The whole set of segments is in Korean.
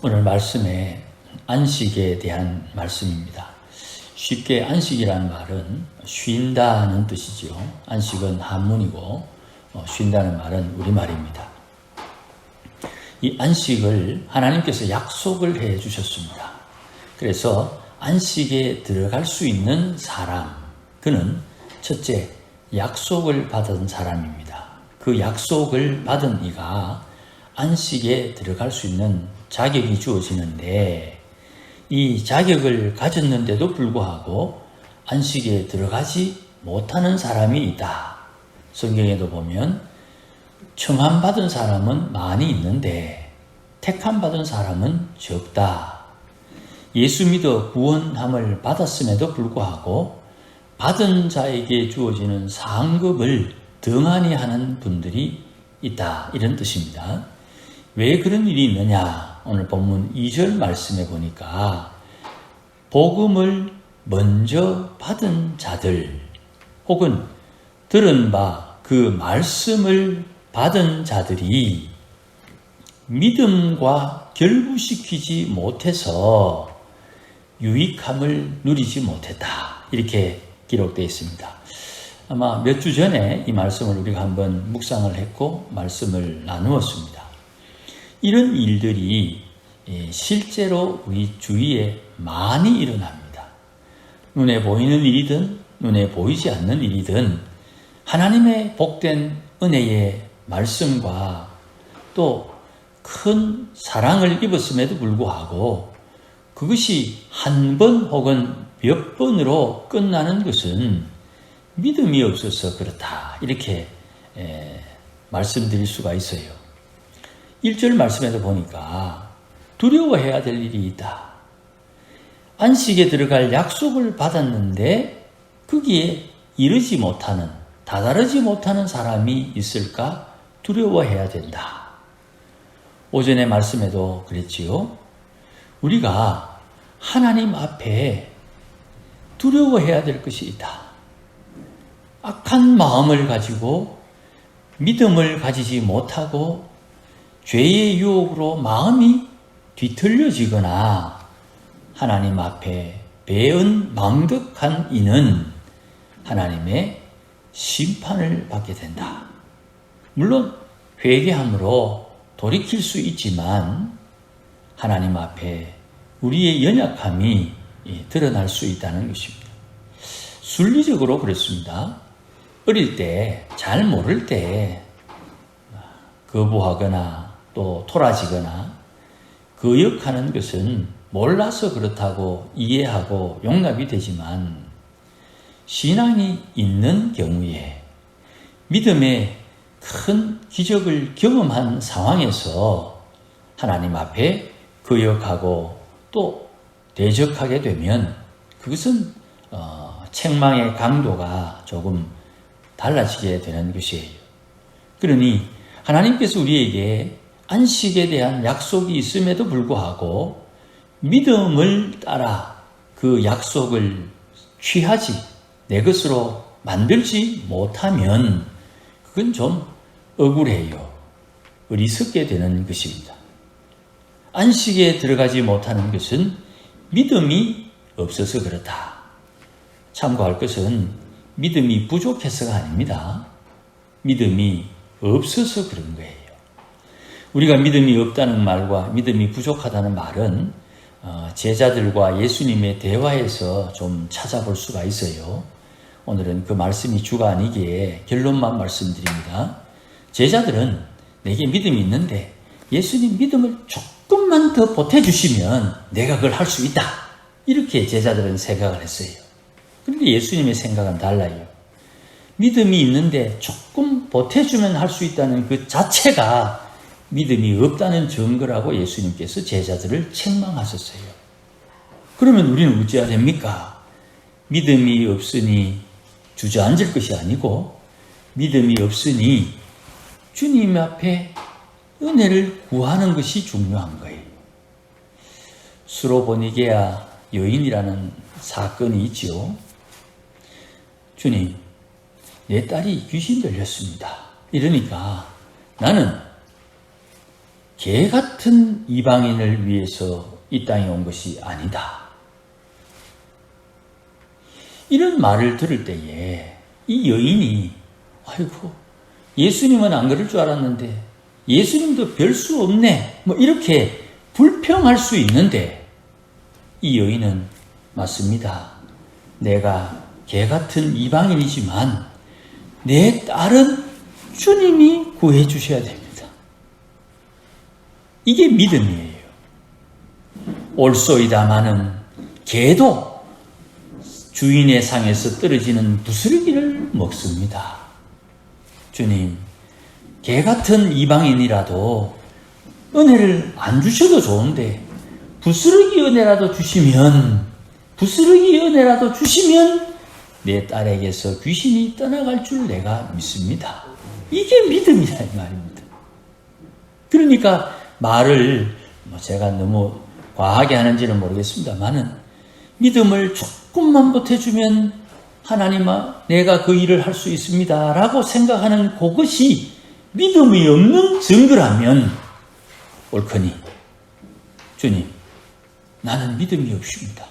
오늘 말씀에 안식에 대한 말씀입니다. 쉽게 안식이라는 말은 쉰다는 뜻이지요. 안식은 한문이고 쉰다는 말은 우리말입니다. 이 안식을 하나님께서 약속을 해 주셨습니다. 그래서 안식에 들어갈 수 있는 사람, 그는 첫째 약속을 받은 사람입니다. 그 약속을 받은 이가 안식에 들어갈 수 있는 자격이 주어지는데, 이 자격을 가졌는데도 불구하고 안식에 들어가지 못하는 사람이 있다. 성경에도 보면 청함 받은 사람은 많이 있는데 택함 받은 사람은 적다. 예수 믿어 구원함을 받았음에도 불구하고 받은 자에게 주어지는 상급을 등한히 하는 분들이 있다. 이런 뜻입니다. 왜 그런 일이 있느냐? 오늘 본문 2절 말씀에 보니까 복음을 먼저 받은 자들 혹은 들은 바 그 말씀을 받은 자들이 믿음과 결부시키지 못해서 유익함을 누리지 못했다. 이렇게 기록되어 있습니다. 아마 몇 주 전에 이 말씀을 우리가 한번 묵상을 했고 말씀을 나누었습니다. 이런 일들이 실제로 우리 주위에 많이 일어납니다. 눈에 보이는 일이든 눈에 보이지 않는 일이든 하나님의 복된 은혜의 말씀과 또 큰 사랑을 입었음에도 불구하고 그것이 한 번 혹은 몇 번으로 끝나는 것은 믿음이 없어서 그렇다. 이렇게 말씀드릴 수가 있어요. 1절 말씀에도 보니까 두려워해야 될 일이 있다. 안식에 들어갈 약속을 받았는데 거기에 이르지 못하는, 다다르지 못하는 사람이 있을까 두려워해야 된다. 오전의 말씀에도 그랬지요. 우리가 하나님 앞에 두려워해야 될 것이 있다. 악한 마음을 가지고 믿음을 가지지 못하고 죄의 유혹으로 마음이 뒤틀려지거나 하나님 앞에 배은망덕한 이는 하나님의 심판을 받게 된다. 물론 회개함으로 돌이킬 수 있지만 하나님 앞에 우리의 연약함이 드러날 수 있다는 것입니다. 순리적으로 그렇습니다. 어릴 때, 잘 모를 때 거부하거나 또 토라지거나 거역하는 것은 몰라서 그렇다고 이해하고 용납이 되지만 신앙이 있는 경우에 믿음의 큰 기적을 경험한 상황에서 하나님 앞에 거역하고 또 대적하게 되면 그것은 책망의 강도가 조금 달라지게 되는 것이에요. 그러니 하나님께서 우리에게 안식에 대한 약속이 있음에도 불구하고 믿음을 따라 그 약속을 취하지 내 것으로 만들지 못하면 그건 좀 억울해요. 어리석게 되는 것입니다. 안식에 들어가지 못하는 것은 믿음이 없어서 그렇다. 참고할 것은 믿음이 부족해서가 아닙니다. 믿음이 없어서 그런 거예요. 우리가 믿음이 없다는 말과 믿음이 부족하다는 말은 제자들과 예수님의 대화에서 좀 찾아볼 수가 있어요. 오늘은 그 말씀이 주가 아니기에 결론만 말씀드립니다. 제자들은 내게 믿음이 있는데 예수님 믿음을 조금만 더 보태주시면 내가 그걸 할 수 있다. 이렇게 제자들은 생각을 했어요. 그런데 예수님의 생각은 달라요. 믿음이 있는데 조금 보태주면 할 수 있다는 그 자체가 믿음이 없다는 증거라고 예수님께서 제자들을 책망하셨어요. 그러면 우리는 어찌해야 됩니까? 믿음이 없으니 주저앉을 것이 아니고 믿음이 없으니 주님 앞에 은혜를 구하는 것이 중요한 거예요. 수로보니게아 여인이라는 사건이 있지요. 주님, 내 딸이 귀신 들렸습니다. 이러니까 나는 개 같은 이방인을 위해서 이 땅에 온 것이 아니다. 이런 말을 들을 때에 이 여인이 아이고 예수님은 안 그럴 줄 알았는데 예수님도 별 수 없네 뭐 이렇게 불평할 수 있는데 이 여인은 맞습니다. 내가 개 같은 이방인이지만 내 딸은 주님이 구해 주셔야 됩니다. 이게 믿음이에요. 올소이다마는 개도 주인의 상에서 떨어지는 부스러기를 먹습니다. 주님, 개 같은 이방인이라도 은혜를 안 주셔도 좋은데 부스러기 은혜라도 주시면 내 딸에게서 귀신이 떠나갈 줄 내가 믿습니다. 이게 믿음이라 이 말입니다. 그러니까 말을 제가 너무 과하게 하는지는 모르겠습니다만은 믿음을 조금만 보태주면 하나님아 내가 그 일을 할 수 있습니다 라고 생각하는 그것이 믿음이 없는 증거라면 옳거니 주님 나는 믿음이 없습니다.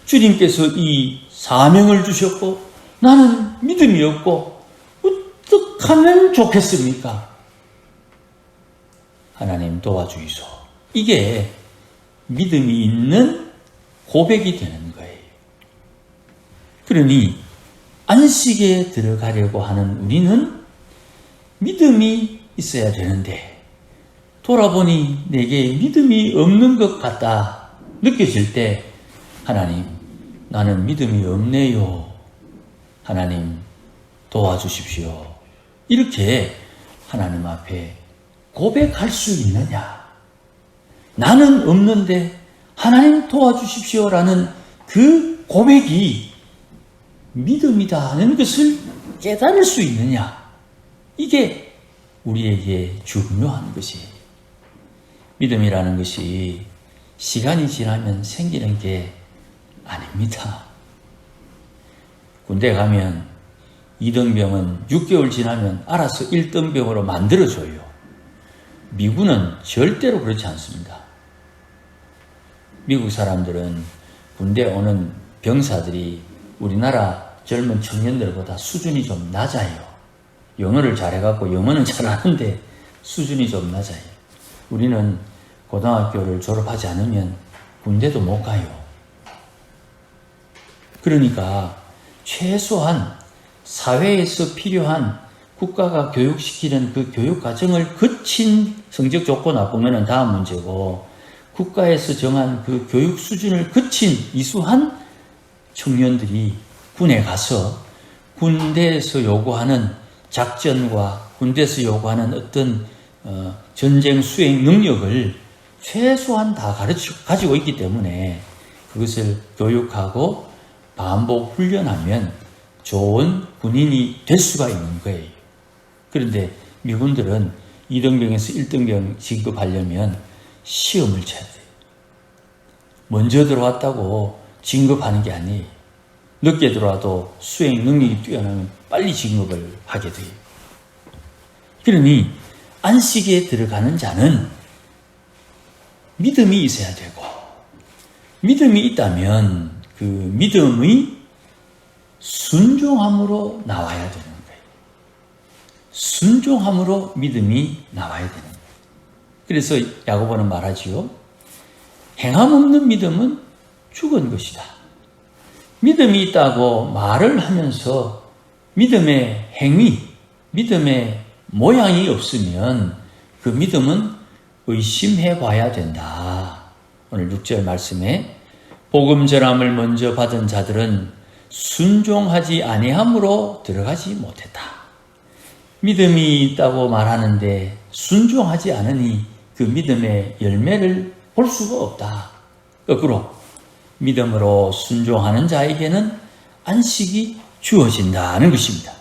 주님께서 이 사명을 주셨고 나는 믿음이 없고 어떻게 하면 좋겠습니까? 하나님 도와주이소. 이게 믿음이 있는 고백이 되는 거예요. 그러니 안식에 들어가려고 하는 우리는 믿음이 있어야 되는데 돌아보니 내게 믿음이 없는 것 같다 느껴질 때 하나님 나는 믿음이 없네요. 하나님 도와주십시오. 이렇게 하나님 앞에 고백할 수 있느냐? 나는 없는데 하나님 도와주십시오라는 그 고백이 믿음이다 하는 것을 깨달을 수 있느냐? 이게 우리에게 중요한 것이에요. 믿음이라는 것이 시간이 지나면 생기는 게 아닙니다. 군대 가면 2등병은 6개월 지나면 알아서 1등병으로 만들어줘요. 미군은 절대로 그렇지 않습니다. 미국 사람들은 군대 오는 병사들이 우리나라 젊은 청년들보다 수준이 좀 낮아요. 영어를 잘해갖고 영어는 잘하는데 수준이 좀 낮아요. 우리는 고등학교를 졸업하지 않으면 군대도 못 가요. 그러니까 최소한 사회에서 필요한 국가가 교육시키는 그 교육 과정을 거친 성적 좋고 나쁘면 다음 문제고 국가에서 정한 그 교육 수준을 거친 이수한 청년들이 군에 가서 군대에서 요구하는 작전과 군대에서 요구하는 어떤 전쟁 수행 능력을 최소한 다 가지고 있기 때문에 그것을 교육하고 반복 훈련하면 좋은 군인이 될 수가 있는 거예요. 그런데 미군들은 2등병에서 1등병 진급하려면 시험을 쳐야 돼요. 먼저 들어왔다고 진급하는 게 아니에요. 늦게 들어와도 수행 능력이 뛰어나면 빨리 진급을 하게 돼요. 그러니 안식에 들어가는 자는 믿음이 있어야 되고 믿음이 있다면 그 믿음의 순종함으로 나와야 되는 거예요. 순종함으로 믿음이 나와야 되는 거예요. 그래서 야고보는 말하지요. 행함 없는 믿음은 죽은 것이다. 믿음이 있다고 말을 하면서 믿음의 행위, 믿음의 모양이 없으면 그 믿음은 의심해 봐야 된다. 오늘 6절 말씀에 복음 전함을 먼저 받은 자들은 순종하지 아니함으로 들어가지 못했다. 믿음이 있다고 말하는데 순종하지 않으니 그 믿음의 열매를 볼 수가 없다. 거꾸로 믿음으로 순종하는 자에게는 안식이 주어진다는 것입니다.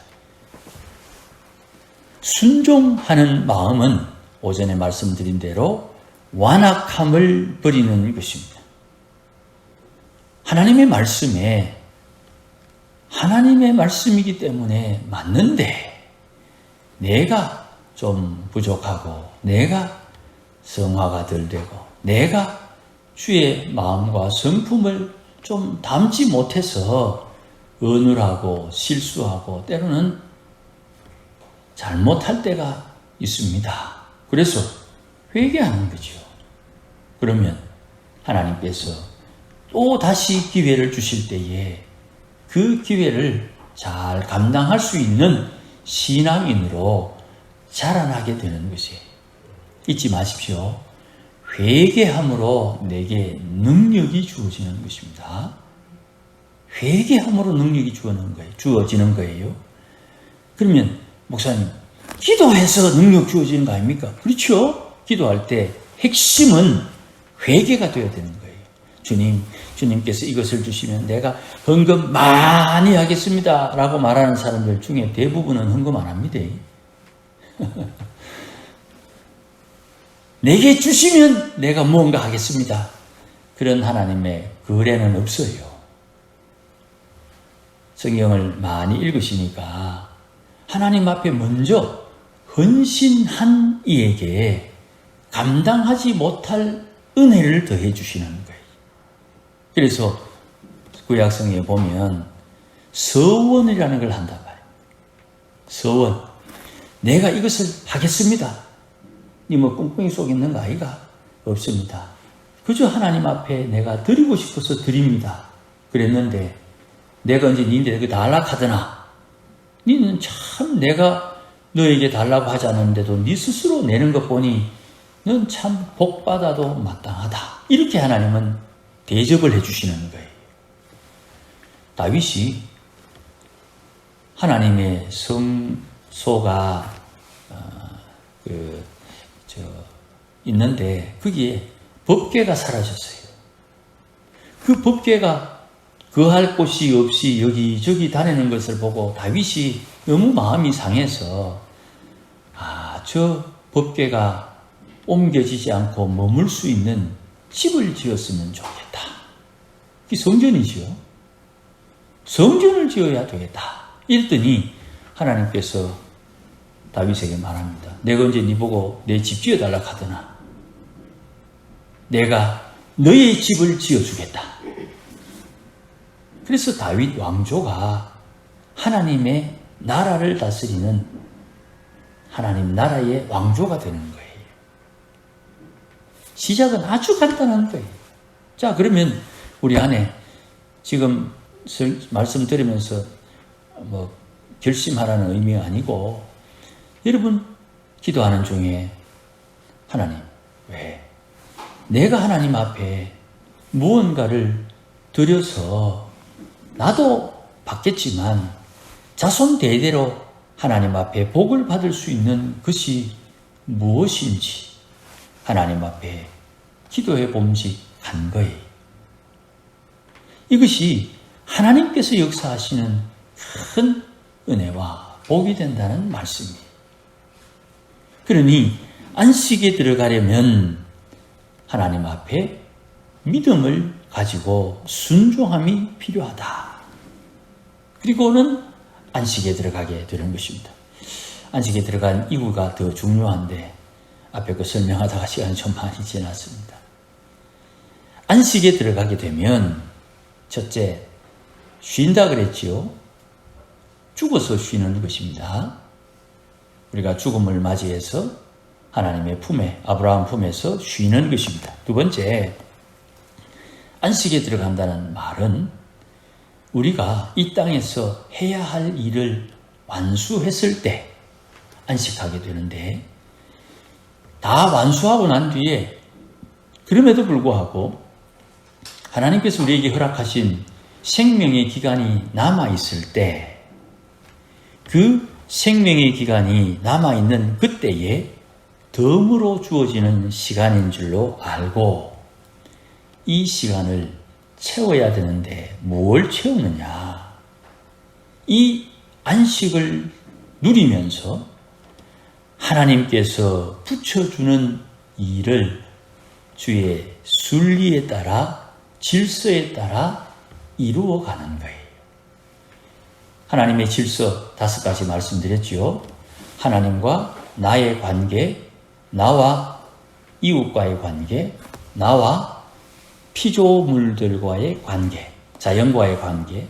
순종하는 마음은 오전에 말씀드린 대로 완악함을 버리는 것입니다. 하나님의 말씀이기 때문에 맞는데 내가 좀 부족하고 내가 성화가 덜 되고 내가 주의 마음과 성품을 좀 담지 못해서 어눌하고 실수하고 때로는 잘못할 때가 있습니다. 그래서 회개하는 거죠. 그러면 하나님께서 또 다시 기회를 주실 때에 그 기회를 잘 감당할 수 있는 신앙인으로 자라나게 되는 것이에요. 잊지 마십시오. 회개함으로 내게 능력이 주어지는 것입니다. 회개함으로 능력이 주어지는 거예요. 그러면 목사님, 기도해서 능력 주어지는 거 아닙니까? 그렇죠. 기도할 때 핵심은 회개가 되어야 되는 거예요. 주님께서 이것을 주시면 내가 헌금 많이 하겠습니다 라고 말하는 사람들 중에 대부분은 헌금 안 합니다. 내게 주시면 내가 무언가 하겠습니다. 그런 하나님의 거래는 없어요. 성경을 많이 읽으시니까 하나님 앞에 먼저 헌신한 이에게 감당하지 못할 은혜를 더해 주시는 거예요. 그래서 구약성에 보면 서원이라는 걸 한단 말이에요. 서원. 내가 이것을 하겠습니다. 니 뭐 꿍꿍이 속 있는 거 아이가? 없습니다. 그저 하나님 앞에 내가 드리고 싶어서 드립니다. 그랬는데 내가 언제 니한테 달라고 하더나? 니는 참 내가 너에게 달라고 하지 않았는데도 니 스스로 내는 것 보니 넌 참 복받아도 마땅하다. 이렇게 하나님은 대접을 해주시는 거예요. 다윗이 하나님의 성소가 있는데 거기에 법궤가 사라졌어요. 그 법궤가 거할 곳이 없이 여기저기 다니는 것을 보고 다윗이 너무 마음이 상해서 저 법궤가 옮겨지지 않고 머물 수 있는 집을 지었으면 좋겠다. 그게 성전이죠. 성전을 지어야 되겠다. 이랬더니 하나님께서 다윗에게 말합니다. 내가 언제 네 보고 내 집 지어달라고 하더나? 내가 너의 집을 지어주겠다. 그래서 다윗 왕조가 하나님의 나라를 다스리는 하나님 나라의 왕조가 되는 거예요. 시작은 아주 간단한 거예요. 자, 그러면 우리 안에 지금 말씀 들으면서 뭐 결심하라는 의미가 아니고 여러분 기도하는 중에 하나님, 왜? 내가 하나님 앞에 무언가를 드려서 나도 받겠지만 자손 대대로 하나님 앞에 복을 받을 수 있는 것이 무엇인지 하나님 앞에 기도해 봄직한 거예요. 이것이 하나님께서 역사하시는 큰 은혜와 복이 된다는 말씀이에요. 그러니 안식에 들어가려면 하나님 앞에 믿음을 가지고 순종함이 필요하다. 그리고는 안식에 들어가게 되는 것입니다. 안식에 들어간 이유가 더 중요한데 앞에 그 설명하다가 시간이 좀 많이 지났습니다. 안식에 들어가게 되면 첫째, 쉰다 그랬지요. 죽어서 쉬는 것입니다. 우리가 죽음을 맞이해서 하나님의 품에, 아브라함 품에서 쉬는 것입니다. 두 번째, 안식에 들어간다는 말은 우리가 이 땅에서 해야 할 일을 완수했을 때 안식하게 되는데, 다 완수하고 난 뒤에 그럼에도 불구하고 하나님께서 우리에게 허락하신 생명의 기간이 남아있을 때, 그 생명의 기간이 남아있는 그때에 덤으로 주어지는 시간인 줄로 알고 이 시간을 채워야 되는데 뭘 채우느냐? 이 안식을 누리면서 하나님께서 붙여주는 일을 주의 순리에 따라 질서에 따라 이루어가는 거예요. 하나님의 질서 5가지 말씀드렸지요. 하나님과 나의 관계, 나와 이웃과의 관계, 나와 피조물들과의 관계, 자연과의 관계,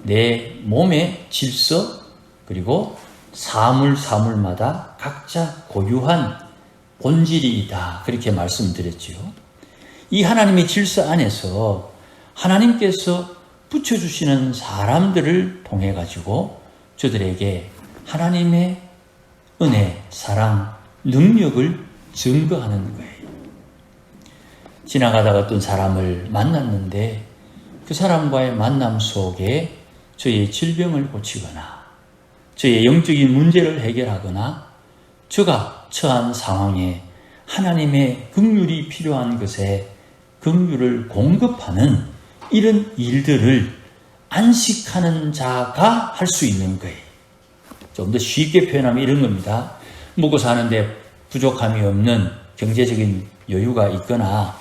내 몸의 질서, 그리고 사물마다 각자 고유한 본질이 있다. 그렇게 말씀드렸지요. 이 하나님의 질서 안에서 하나님께서 붙여주시는 사람들을 통해 가지고 저들에게 하나님의 은혜, 사랑, 능력을 증거하는 거예요. 지나가다가 어떤 사람을 만났는데 그 사람과의 만남 속에 저의 질병을 고치거나 저의 영적인 문제를 해결하거나 저가 처한 상황에 하나님의 긍휼이 필요한 것에 긍휼을 공급하는 이런 일들을 안식하는 자가 할 수 있는 거예요. 좀 더 쉽게 표현하면 이런 겁니다. 먹고 사는데 부족함이 없는 경제적인 여유가 있거나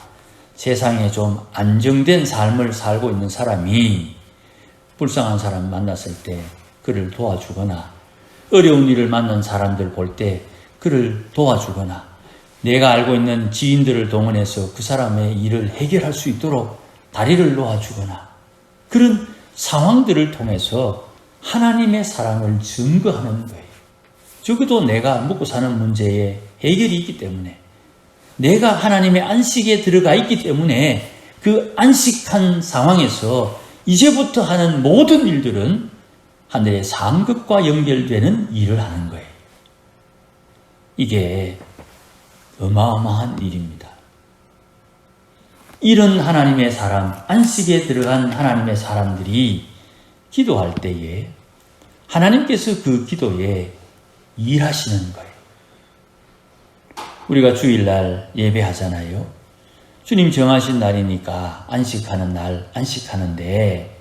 세상에 좀 안정된 삶을 살고 있는 사람이 불쌍한 사람 만났을 때 그를 도와주거나 어려운 일을 만난 사람들 볼 때 그를 도와주거나 내가 알고 있는 지인들을 동원해서 그 사람의 일을 해결할 수 있도록 다리를 놓아주거나 그런 상황들을 통해서 하나님의 사랑을 증거하는 거예요. 적어도 내가 먹고 사는 문제에 해결이 있기 때문에 내가 하나님의 안식에 들어가 있기 때문에 그 안식한 상황에서 이제부터 하는 모든 일들은 하늘의 상급과 연결되는 일을 하는 거예요. 이게 어마어마한 일입니다. 이런 하나님의 사람, 안식에 들어간 하나님의 사람들이 기도할 때에 하나님께서 그 기도에 일하시는 거예요. 우리가 주일날 예배하잖아요. 주님 정하신 날이니까 안식하는 날, 안식하는데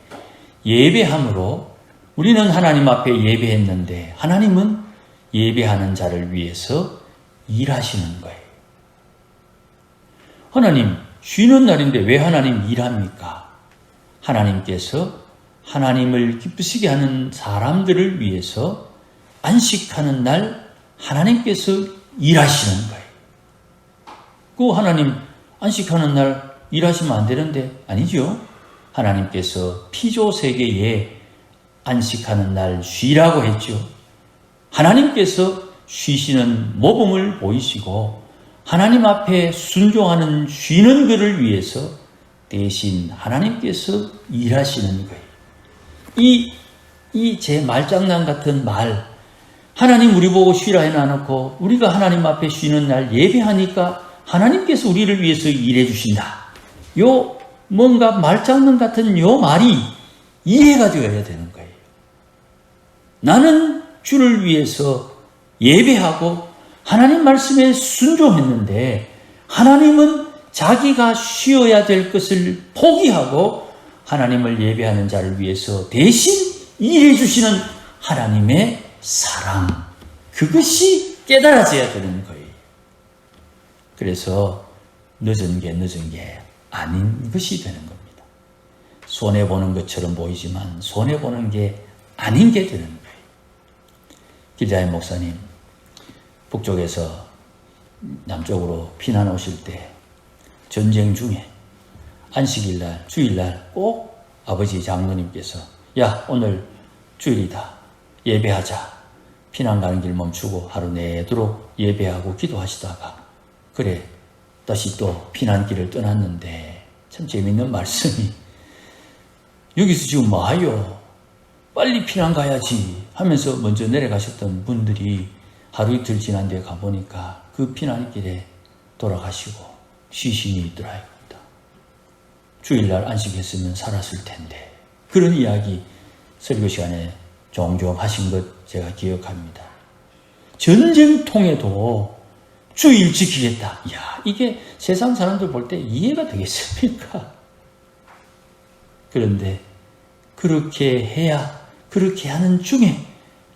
예배함으로 우리는 하나님 앞에 예배했는데 하나님은 예배하는 자를 위해서 일하시는 거예요. 하나님, 쉬는 날인데 왜 하나님 일합니까? 하나님께서 하나님을 기쁘시게 하는 사람들을 위해서 안식하는 날 하나님께서 일하시는 거예요. 그 하나님 안식하는 날 일하시면 안 되는데 아니죠. 하나님께서 피조세계에 안식하는 날 쉬라고 했죠. 하나님께서 쉬시는 모범을 보이시고 하나님 앞에 순종하는 쉬는 것을 위해서 대신 하나님께서 일하시는 거예요. 이 제 말장난 같은 말, 하나님 우리 보고 쉬라 해놔놓고 우리가 하나님 앞에 쉬는 날 예배하니까 하나님께서 우리를 위해서 일해 주신다. 요 뭔가 말장난 같은 요 말이 이해가 되어야 되는 거예요. 나는 주를 위해서 예배하고 하나님 말씀에 순종했는데 하나님은 자기가 쉬어야 될 것을 포기하고 하나님을 예배하는 자를 위해서 대신 일해 주시는 하나님의 사랑, 그것이 깨달아져야 되는 거예요. 그래서 늦은 게 아닌 것이 되는 겁니다. 손해보는 것처럼 보이지만 손해보는 게 아닌 게 되는 거예요. 길자인 목사님, 북쪽에서 남쪽으로 피난 오실 때 전쟁 중에 안식일날, 주일날 꼭 아버지 장로님께서 야, 오늘 주일이다. 예배하자. 피난 가는 길 멈추고 하루 내도록 예배하고 기도하시다가 그래, 다시 또 피난길을 떠났는데 참 재밌는 말씀이 여기서 지금 뭐 하요? 빨리 피난 가야지 하면서 먼저 내려가셨던 분들이 하루 이틀 지난 뒤에 가보니까 그 피난길에 돌아가시고 시신이 있더라고요. 주일날 안식했으면 살았을 텐데 그런 이야기 설교 시간에 종종 하신 것 제가 기억합니다. 전쟁통에도 주일 지키겠다. 이야, 이게 세상 사람들 볼 때 이해가 되겠습니까? 그런데 그렇게 해야 그렇게 하는 중에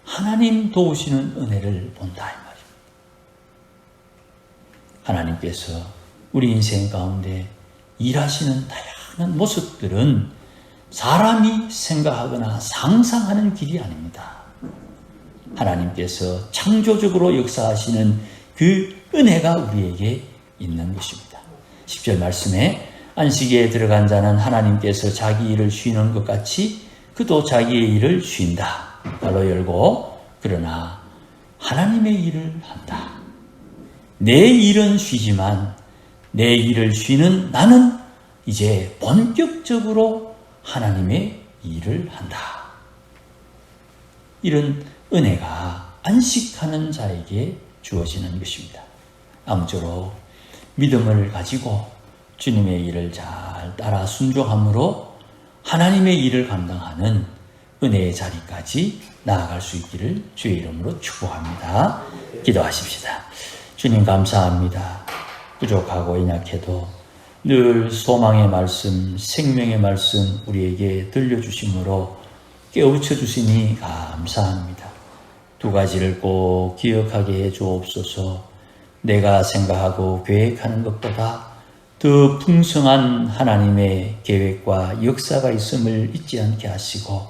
하나님 도우시는 은혜를 본다 이 말입니다. 하나님께서 우리 인생 가운데 일하시는 다양한 모습들은 사람이 생각하거나 상상하는 길이 아닙니다. 하나님께서 창조적으로 역사하시는 그 은혜가 우리에게 있는 것입니다. 10절 말씀에 안식에 들어간 자는 하나님께서 자기 일을 쉬는 것 같이 그도 자기의 일을 쉰다. 발로 열고 그러나 하나님의 일을 한다. 내 일은 쉬지만 내 일을 쉬는 나는 이제 본격적으로 하나님의 일을 한다. 이런 은혜가 안식하는 자에게 주어지는 것입니다. 아무쪼록 믿음을 가지고 주님의 일을 잘 따라 순종함으로 하나님의 일을 감당하는 은혜의 자리까지 나아갈 수 있기를 주의 이름으로 축복합니다. 기도하십시다. 주님 감사합니다. 부족하고 연약해도 늘 소망의 말씀, 생명의 말씀 우리에게 들려주심으로 깨우쳐 주시니 감사합니다. 두 가지를 꼭 기억하게 해 주옵소서. 내가 생각하고 계획하는 것보다 더 풍성한 하나님의 계획과 역사가 있음을 잊지 않게 하시고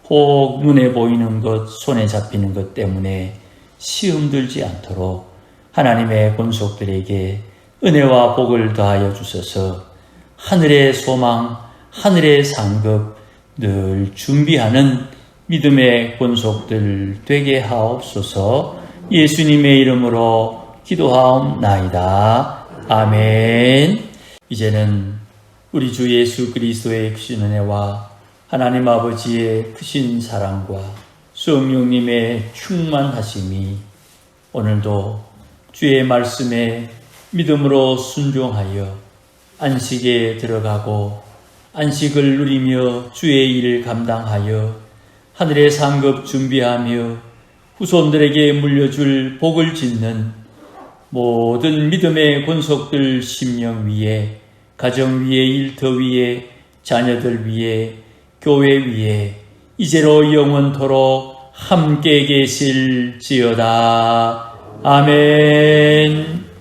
혹 눈에 보이는 것, 손에 잡히는 것 때문에 시험 들지 않도록 하나님의 권속들에게 은혜와 복을 더하여 주셔서 하늘의 소망, 하늘의 상급 늘 준비하는 믿음의 권속들 되게 하옵소서. 예수님의 이름으로 기도하옵나이다. 아멘. 이제는 우리 주 예수 그리스도의 크신 은혜와 하나님 아버지의 크신 사랑과 성령님의 충만하심이 오늘도 주의 말씀에 믿음으로 순종하여 안식에 들어가고 안식을 누리며 주의 일을 감당하여 하늘의 상급 준비하며 후손들에게 물려줄 복을 짓는 모든 믿음의 권속들 심령 위에, 가정 위에, 일터 위에, 자녀들 위에, 교회 위에 이제로 영원토록 함께 계실지어다. 아멘.